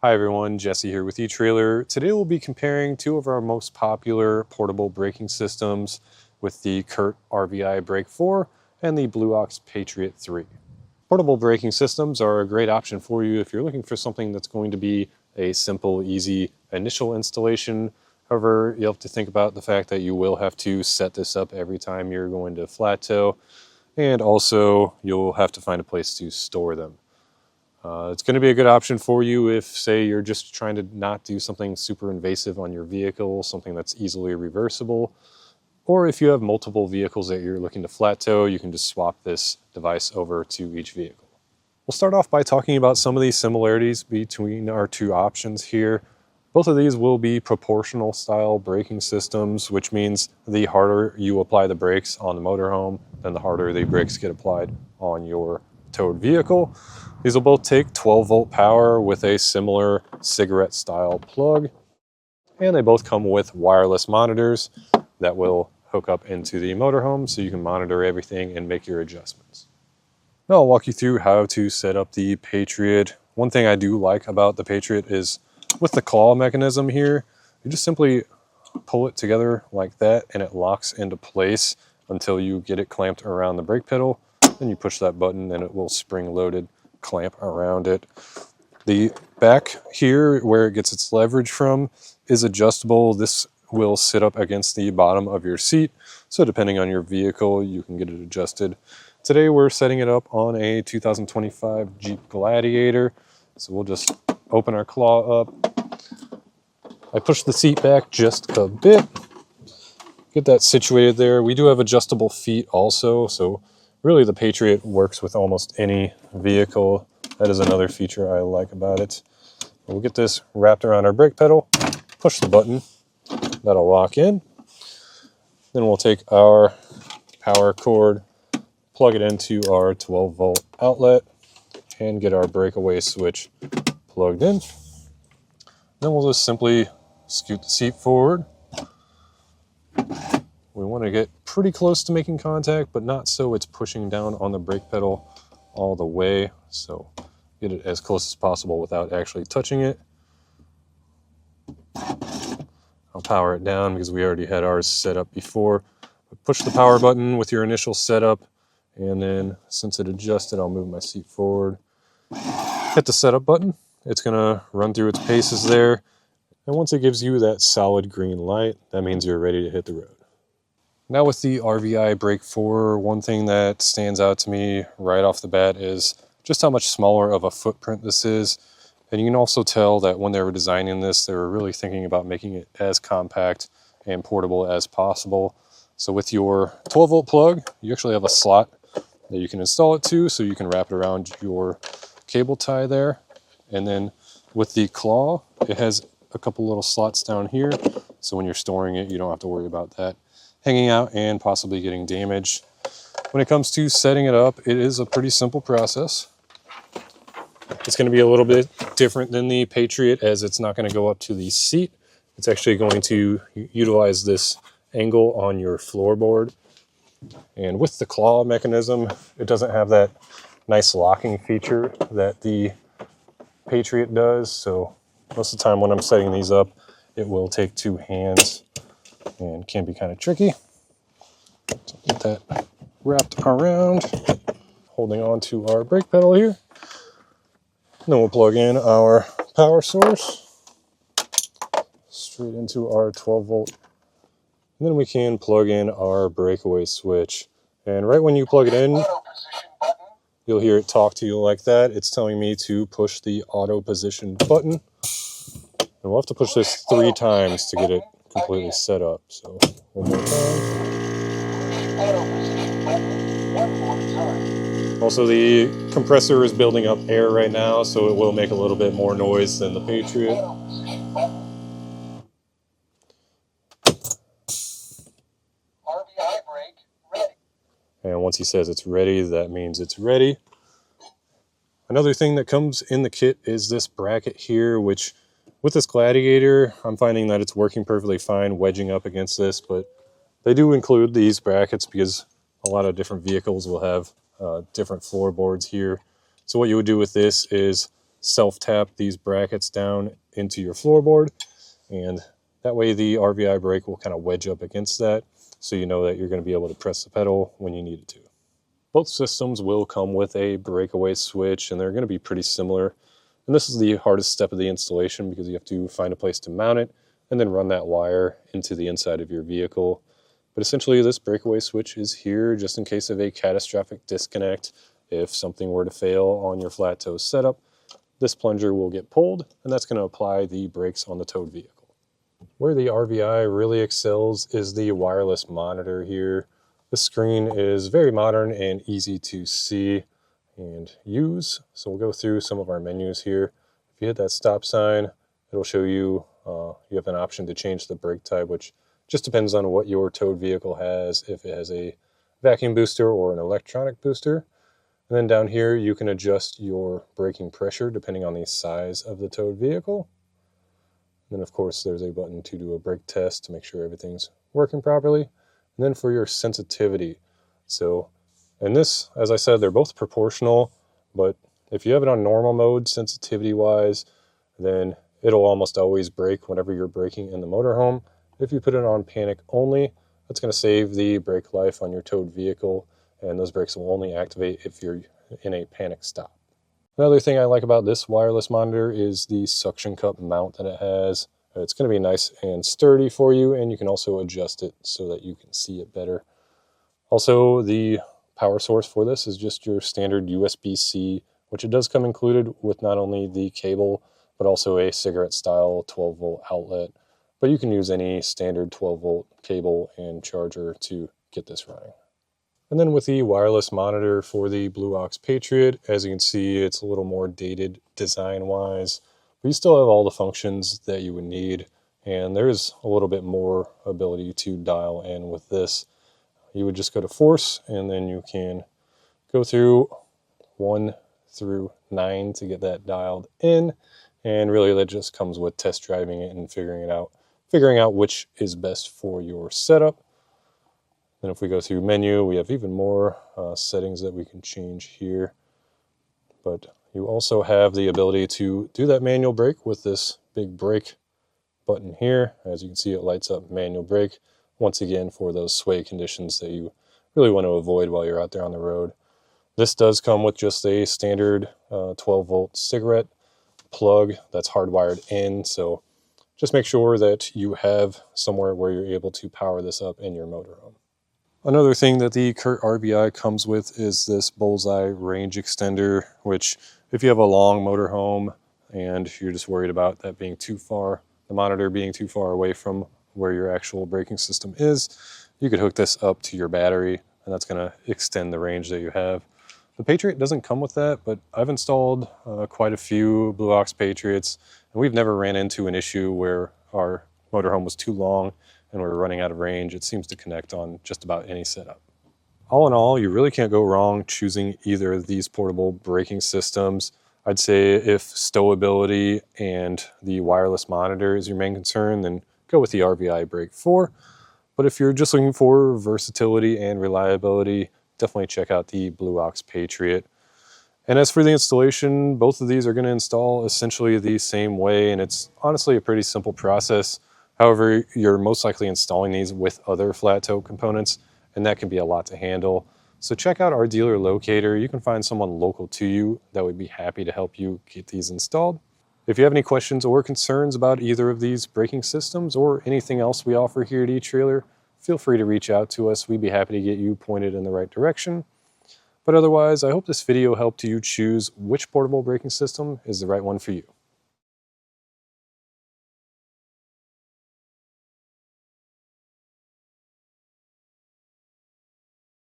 Hi everyone, Jesse here with eTrailer. Today we'll be comparing two of our most popular portable braking systems with the Curt RVI Brake 4 and the Blue Ox Patriot 3. Portable braking systems are a great option for you if you're looking for something that's going to be a simple, easy initial installation. However, you'll have to think about the fact that you will have to set this up every time you're going to flat tow, and also you'll have to find a place to store them. It's going to be a good option for you if, say, you're just trying to not do something super invasive on your vehicle, something that's easily reversible, or if you have multiple vehicles that you're looking to flat tow, you can just swap this device over to each vehicle. We'll start off by talking about some of the similarities between our two options here. Both of these will be proportional style braking systems, which means the harder you apply the brakes on the motorhome, then the harder the brakes get applied on your towed vehicle. These will both take 12-volt power with a similar cigarette-style plug, and they both come with wireless monitors that will hook up into the motorhome so you can monitor everything and make your adjustments. Now I'll walk you through how to set up the Patriot. One thing I do like about the Patriot is with the claw mechanism here, you just simply pull it together like that and it locks into place until you get it clamped around the brake pedal. Then you push that button and it will spring-loaded clamp around it. The back here, where it gets its leverage from, is adjustable. This will sit up against the bottom of your seat, so depending on your vehicle, you can get it adjusted. Today we're setting it up on a 2025 Jeep Gladiator, so we'll just open our claw up. I push the seat back just a bit, get that situated there. We do have adjustable feet also, so really the Patriot works with almost any vehicle. That is another feature I like about it. We'll get this wrapped around our brake pedal, push the button, that'll lock in. Then we'll take our power cord, plug it into our 12-volt outlet, and get our breakaway switch plugged in. Then we'll just simply scoot the seat forward. We want to get pretty close to making contact, but not so it's pushing down on the brake pedal all the way. So get it as close as possible without actually touching it. I'll power it down because we already had ours set up before. Push the power button with your initial setup, and then since it adjusted, I'll move my seat forward. Hit the setup button. It's going to run through its paces there. And once it gives you that solid green light, that means you're ready to hit the road. Now with the RVI Brake 4, one thing that stands out to me right off the bat is just how much smaller of a footprint this is. And you can also tell that when they were designing this, they were really thinking about making it as compact and portable as possible. So with your 12-volt plug, you actually have a slot that you can install it to, so you can wrap it around your cable tie there. And then with the claw, it has a couple little slots down here, so when you're storing it, you don't have to worry about that hanging out and possibly getting damaged. When it comes to setting it up, it is a pretty simple process. It's going to be a little bit different than the Patriot, as it's not going to go up to the seat. It's actually going to utilize this angle on your floorboard. And with the claw mechanism, it doesn't have that nice locking feature that the Patriot does. So most of the time when I'm setting these up, it will take two hands and can be kind of tricky. So get that wrapped around, holding on to our brake pedal here. Then we'll plug in our power source straight into our 12-volt. And then we can plug in our breakaway switch. And right when you plug it in, you'll hear it talk to you like that. It's telling me to push the auto position button. And we'll have to push this 3 times to get it completely set up. So one more time. Also, the compressor is building up air right now, so it will make a little bit more noise than the Patriot. And once he says it's ready, that means it's ready. Another thing that comes in the kit is this bracket here, which with this Gladiator, I'm finding that it's working perfectly fine wedging up against this, but they do include these brackets because a lot of different vehicles will have different floorboards here. So what you would do with this is self-tap these brackets down into your floorboard, and that way the RVI brake will kind of wedge up against that, so you know that you're going to be able to press the pedal when you need it to. Both systems will come with a breakaway switch, and they're going to be pretty similar. And this is the hardest step of the installation because you have to find a place to mount it and then run that wire into the inside of your vehicle. But essentially this breakaway switch is here just in case of a catastrophic disconnect. If something were to fail on your flat tow setup, this plunger will get pulled, and that's going to apply the brakes on the towed vehicle. Where the RVI really excels is the wireless monitor here. The screen is very modern and easy to see and use. So we'll go through some of our menus here. If you hit that stop sign, it'll show you you have an option to change the brake type, which just depends on what your towed vehicle has, if it has a vacuum booster or an electronic booster. And then down here you can adjust your braking pressure depending on the size of the towed vehicle. And then of course there's a button to do a brake test to make sure everything's working properly. And then for your sensitivity. So, and this, as I said, they're both proportional, but if you have it on normal mode, sensitivity-wise, then it'll almost always brake whenever you're braking in the motorhome. If you put it on panic only, that's going to save the brake life on your towed vehicle, and those brakes will only activate if you're in a panic stop. Another thing I like about this wireless monitor is the suction cup mount that it has. It's going to be nice and sturdy for you, and you can also adjust it so that you can see it better. Also, the power source for this is just your standard USB-C, which it does come included with not only the cable, but also a cigarette-style 12-volt outlet. But you can use any standard 12-volt cable and charger to get this running. And then with the wireless monitor for the Blue Ox Patriot, as you can see, it's a little more dated design-wise. But you still have all the functions that you would need, and there is a little bit more ability to dial in with this. You would just go to force, and then you can go through 1 through 9 to get that dialed in, and really that just comes with test driving it and figuring out which is best for your setup. Then if we go through menu, we have even more settings that we can change here. But you also have the ability to do that manual brake with this big brake button here. As you can see, it lights up manual brake, once again for those sway conditions that you really want to avoid while you're out there on the road. This does come with just a standard 12-volt cigarette plug that's hardwired in, so just make sure that you have somewhere where you're able to power this up in your motorhome. Another thing that the Curt RVI comes with is this bullseye range extender, which if you have a long motorhome and you're just worried about that being too far, the monitor being too far away from where your actual braking system is, you could hook this up to your battery, and that's going to extend the range that you have. The Patriot doesn't come with that, but I've installed quite a few Blue Ox Patriots, and we've never ran into an issue where our motorhome was too long and we're running out of range. It seems to connect on just about any setup. All in all, you really can't go wrong choosing either of these portable braking systems. I'd say if stowability and the wireless monitor is your main concern, then go with the RVI Brake 4. But if you're just looking for versatility and reliability, definitely check out the Blue Ox Patriot. And as for the installation, both of these are going to install essentially the same way, and it's honestly a pretty simple process. However, you're most likely installing these with other flat tow components, and that can be a lot to handle. So check out our dealer locator. You can find someone local to you that would be happy to help you get these installed. If you have any questions or concerns about either of these braking systems or anything else we offer here at eTrailer, feel free to reach out to us. We'd be happy to get you pointed in the right direction. But otherwise, I hope this video helped you choose which portable braking system is the right one for you.